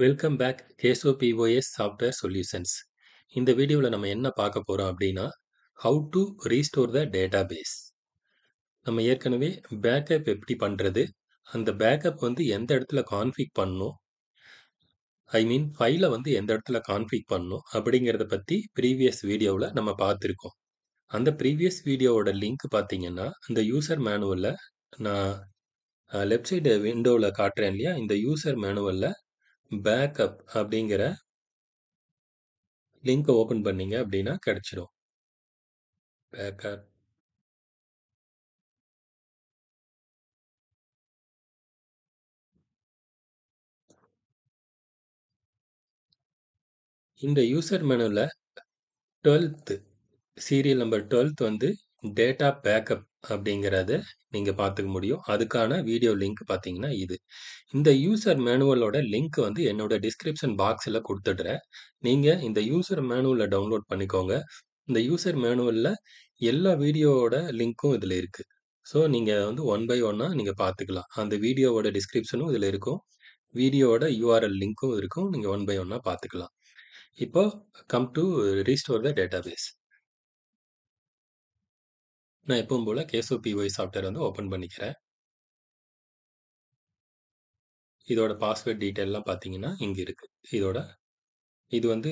Welcome back KSOPOS software solutions. இந்த வீடியோவில் நம்ம என்ன பார்க்க போகிறோம் அப்படின்னா, how to restore the database. நம்ம ஏற்கனவே பேக்கப் எப்படி பண்ணுறது, அந்த பேக்கப் வந்து எந்த இடத்துல கான்ஃபிக் பண்ணணும், ஃபைலை வந்து எந்த இடத்துல கான்ஃபிக் பண்ணணும் அப்படிங்கிறத பற்றி ப்ரீவியஸ் வீடியோவில் நம்ம பார்த்துருக்கோம். அந்த ப்ரீவியஸ் வீடியோவோட லிங்க் பார்த்தீங்கன்னா, இந்த யூசர் மேனுவலில் நான் லெஃப்ட் சைடு விண்டோவில் காட்டுறேன் இல்லையா, இந்த யூசர் மேனுவலில் பேக்கப் அப்படிங்கிற லிங்க் ஓப்பன் பண்ணீங்க அப்படின்னா கிடைச்சிடும். பேக்கப் இந்த யூசர் மெனுவில் 12th சீரியல் நம்பர் 12th வந்து டேட்டா பேக்கப் அப்படிங்கிறத நீங்கள் பார்த்துக்க முடியும். அதுக்கான வீடியோ லிங்க் பார்த்தீங்கன்னா இது. இந்த யூசர் மேனுவலோட லிங்க் வந்து என்னோட டிஸ்கிரிப்ஷன் பாக்ஸில் கொடுத்துடுறேன். நீங்கள் இந்த யூசர் மேனுவலை டவுன்லோட் பண்ணிக்கோங்க. இந்த யூசர் மேனுவலில் எல்லா வீடியோவோட லிங்க்கும் இதில் இருக்குது. ஸோ நீங்கள் வந்து ஒன் பை ஒன்னாக நீங்கள் பார்த்துக்கலாம். அந்த வீடியோவோட டிஸ்கிரிப்ஷனும் இதில் இருக்கும், வீடியோவோட யூஆர்எல் லிங்க்கும் இருக்கும். நீங்கள் ஒன் பை ஒன்னாக பார்த்துக்கலாம். இப்போ come to restore the database. நான் எப்பவும் போல் கேஎஸ்ஓபிஒய் சாஃப்ட்வேர் வந்து ஓப்பன் பண்ணிக்கிறேன். இதோட பாஸ்வேர்ட் டீட்டெயிலெலாம் பார்த்தீங்கன்னா இங்கே இருக்குது. இது வந்து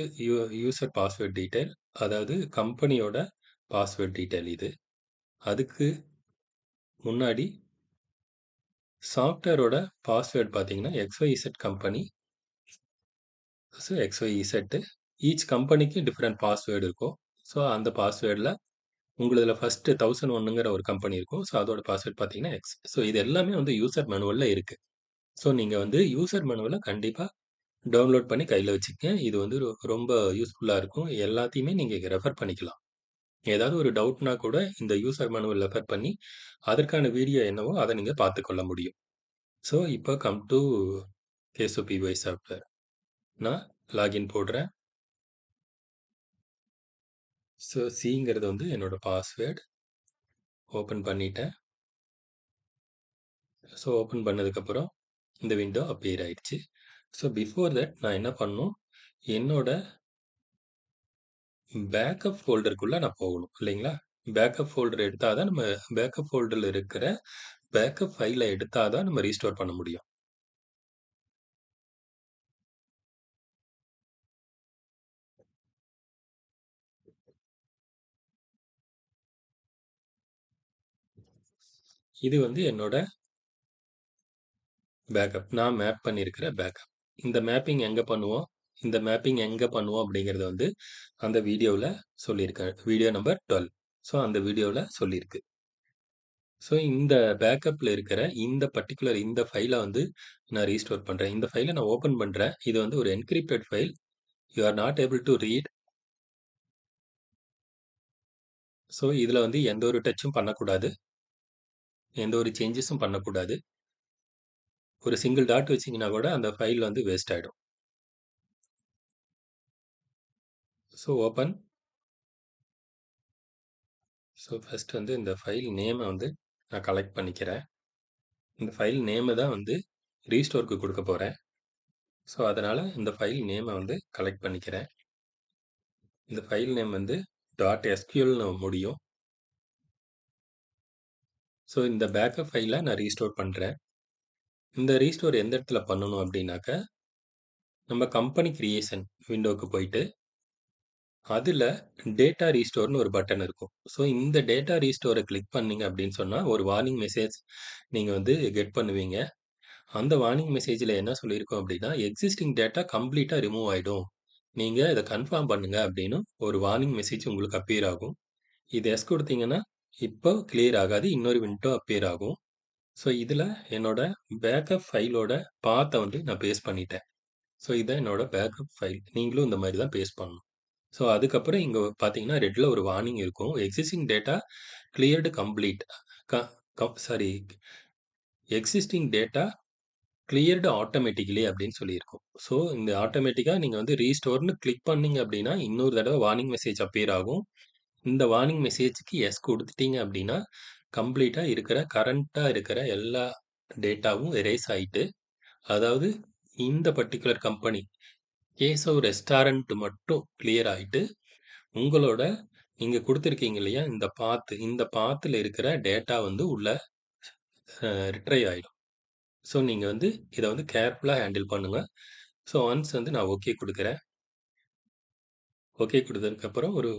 யூசர் பாஸ்வேர்ட் டீட்டெயில், அதாவது கம்பெனியோட பாஸ்வேர்ட் டீட்டெயில் இது. அதுக்கு முன்னாடி சாஃப்ட்வேரோட பாஸ்வேர்ட் பார்த்தீங்கன்னா XYZ company. So XYZ each கம்பெனிக்கு டிஃப்ரெண்ட் பாஸ்வேர்டு இருக்கும். ஸோ அந்த பாஸ்வேர்டில் உங்களதில் ஃபஸ்ட்டு 1001ங்கிற ஒரு கம்பெனி இருக்கும். ஸோ அதோட பாஸ்வேர்ட் பார்த்தீங்கன்னா X. ஸோ இது எல்லாமே வந்து யூசர் மேனுவலில் இருக்குது. ஸோ நீங்கள் வந்து யூசர் மேனுவலை கண்டிப்பாக டவுன்லோட் பண்ணி கையில் வச்சுக்கங்க. இது வந்து ரொம்ப யூஸ்ஃபுல்லாக இருக்கும். எல்லாத்தையுமே நீங்கள் ரெஃபர் பண்ணிக்கலாம். ஏதாவது ஒரு டவுட்னா கூட இந்த யூசர் மேனுவல் ரெஃபர் பண்ணி அதற்கான வீடியோ என்னவோ அதை நீங்கள் பார்த்துக்கொள்ள முடியும். ஸோ இப்போ கம் டு கேஎஸ்ஓபிஒய் சாஃப்ட்வேர். நான் லாகின் போடுறேன். ஸோ சிங்கிறது வந்து என்னோட பாஸ்வேர்டு. ஓப்பன் பண்ணிட்டேன். ஸோ ஓப்பன் பண்ணதுக்கப்புறம் இந்த விண்டோ அப்பியர் ஆயிடுச்சு. ஸோ பிஃபோர் தட் நான் என்ன பண்ணணும், என்னோட பேக்கப் ஃபோல்டருக்குள்ளே நான் போகணும் இல்லைங்களா. பேக்கப் ஃபோல்டர் எடுத்தால் தான் நம்ம பேக்கப் ஃபோல்டரில் இருக்கிற பேக்கப் ஃபைலை எடுத்தால் தான் நம்ம ரீஸ்டோர் பண்ண முடியும். இது வந்து என்னோட பேக்கப், நான் மேப் பண்ணியிருக்கிற பேக்கப். இந்த மேப்பிங் எங்கே பண்ணுவோம், அப்படிங்கிறத வந்து அந்த வீடியோவில் சொல்லியிருக்கேன். Video number 12. ஸோ அந்த வீடியோவில் சொல்லியிருக்கு. ஸோ இந்த பேக்கப்பில் இருக்கிற இந்த பர்டிகுலர் இந்த ஃபைலை வந்து நான் ரீஸ்டோர் பண்ணுறேன். இந்த ஃபைலை நான் ஓப்பன் பண்ணுறேன். இது வந்து ஒரு encrypted file. You are not able to read. So இதில் வந்து எந்த ஒரு டச்சும் பண்ணக்கூடாது, எந்த ஒரு சேஞ்சஸும் பண்ணக்கூடாது. ஒரு சிங்கிள் டாட் வச்சிங்கன்னா கூட அந்த ஃபைல் வந்து வேஸ்ட் ஆகிடும். So open. ஸோ ஃபஸ்ட் வந்து இந்த ஃபைல் நேமை வந்து நான் கலெக்ட் பண்ணிக்கிறேன். இந்த ஃபைல் நேமை தான் வந்து ரீஸ்டோருக்கு கொடுக்க போகிறேன். ஸோ அதனால் இந்த ஃபைல் நேமை வந்து கலெக்ட் பண்ணிக்கிறேன். இந்த ஃபைல் நேம் வந்து .SQLன்னு முடியும். ஸோ இந்த பேக்கப் ஃபைலை நான் ரீஸ்டோர் பண்ணுறேன். இந்த ரீஸ்டோர் எந்த இடத்துல பண்ணணும் அப்படின்னாக்க, நம்ம கம்பெனி கிரியேஷன் விண்டோவுக்கு போயிட்டு அதில் டேட்டா ரீஸ்டோர்னு ஒரு பட்டன் இருக்கும். ஸோ இந்த டேட்டா ரீஸ்டோரை கிளிக் பண்ணீங்க அப்படின்னு சொன்னால் ஒரு வார்னிங் மெசேஜ் நீங்கள் வந்து கெட் பண்ணுவீங்க. அந்த வார்னிங் மெசேஜில் என்ன சொல்லியிருக்கோம் அப்படின்னா, எக்ஸிஸ்டிங் டேட்டா கம்ப்ளீட்டாக ரிமூவ் ஆகிடும், நீங்கள் இதை கன்ஃபார்ம் பண்ணுங்க அப்படின்னு ஒரு வார்னிங் மெசேஜ் உங்களுக்கு அப்பியர் ஆகும். இது எஸ் கொடுத்தீங்கன்னா இப்போ கிளியர் ஆகாது, இன்னொரு விண்டோ அப்பியர் ஆகும். ஸோ இதில் என்னோட பேக்கப் ஃபைலோட பாத்தை வந்து நான் பேஸ்ட் பண்ணிட்டேன். ஸோ இதான் என்னோட பேக்கப் ஃபைல். நீங்களும் இந்த மாதிரி தான் பேஸ்ட் பண்ணணும். ஸோ அதுக்கப்புறம் இங்கே பார்த்தீங்கன்னா ரெட்டில் ஒரு வார்னிங் இருக்கும். Existing data cleared complete existing data cleared automatically அப்படின்னு சொல்லியிருக்கும். ஸோ இந்த ஆட்டோமேட்டிக்காக நீங்கள் வந்து ரீஸ்டோர்னு கிளிக் பண்ணீங்க அப்படின்னா இன்னொரு தடவை வார்னிங் மெசேஜ் அப்பியர் ஆகும். இந்த வார்னிங் மெசேஜுக்கு எஸ் கொடுத்துட்டீங்க அப்படின்னா கம்ப்ளீட்டாக இருக்கிற கரண்ட்டாக இருக்கிற எல்லா டேட்டாவும் எரேஸ் ஆகிட்டு, அதாவது இந்த பர்ட்டிகுலர் கம்பெனி கேசவ் ரெஸ்டாரண்ட் மட்டும் கிளியர் ஆயிட்டு, உங்களோட நீங்க குடுத்துருக்கீங்க இல்லையா? இந்த பாத்துல இருக்கிற டேட்டா வந்து உள்ள ரிட்ரைவ் ஆயிடும். ஸோ நீங்க வந்து இத வந்து கேர்ஃபுல்லா ஹேண்டில் பண்ணுங்க. ஸோ ஒன்ஸ் வந்து நான் ஓகே குடுக்குறேன். ஓகே குடுத்ததுக்கப்புறம் ஒரு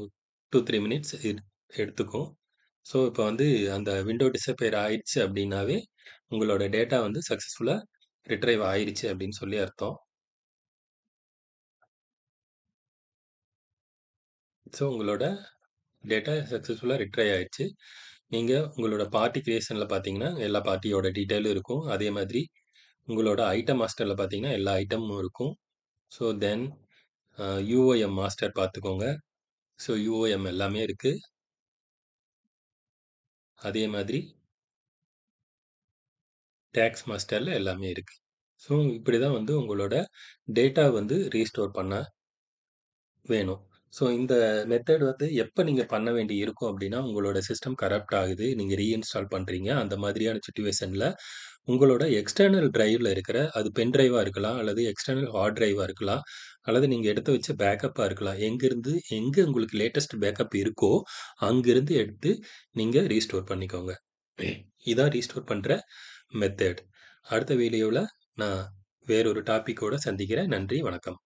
2, 3 மினிட்ஸ் எடுத்துக்கும். ஸோ இப்ப வந்து அந்த விண்டோ டிஸப்பியர் ஆயிடுச்சு அப்டின்னாவே, உங்களோட டேட்டா வந்து சக்சஸ்ஃபுல்லா ரிட்ரைவ் ஆயிருச்சு அப்டின்னு சொல்லி அர்த்தம். ஸோ உங்களோட டேட்டா சக்சஸ்ஃபுல்லா ரிட்ரைவ் ஆயிருச்சு. நீங்க உங்களோட பார்ட்டி கிரியேஷன்ல பார்த்தீங்கன்னா, எல்லா பார்ட்டியோட டீட்டெயிலும் இருக்கும். அதே மாதிரி உங்களோட ஐட்டம் மாஸ்டர்ல பார்த்தீங்கன்னா, எல்லா ஐட்டமும் இருக்கும். ஸோ தென் யுஓஎம் மாஸ்டர் பார்த்துக்கோங்க. ஸோ யுஓஎம் எல்லாமே இருக்கு. அதே மாதிரி டாக்ஸ் மாஸ்டர்ல எல்லாமே இருக்கு. ஸோ இப்படிதான் வந்து உங்களோட டேட்டா வந்து ரீஸ்டோர் பண்ண வேணும். ஸோ இந்த மெத்தட் வந்து எப்ப நீங்க பண்ண வேண்டி இருக்கும் அப்டின்னா, உங்களோட சிஸ்டம் கரப்ட் ஆகுது. நீங்க ரீஇன்ஸ்டால் பண்றீங்க. அந்த மாதிரியான சிட்யூவேஷன்ல உங்களோட எக்ஸ்டர்னல் டிரைவ்ல இருக்கிற அது பென் டிரைவா இருக்கலாம், அல்லது எக்ஸ்டர்னல் ஹார்ட் டிரைவா இருக்கலாம், அல்லது நீங்க எடுத்து வச்ச பேக்கப்பா இருக்கலாம். எங்க உங்களுக்கு லேட்டஸ்ட் பேக்கப் இருக்கோ, அங்கிருந்து எடுத்து நீங்க ரீஸ்டோர் பண்ணிக்கோங்க. இதான் ரீஸ்டோர் பண்ற மெத்தட். அடுத்த வீடியோல நான் வேறொரு டாபிக்கோட சந்திக்கிறேன். நன்றி, வணக்கம்.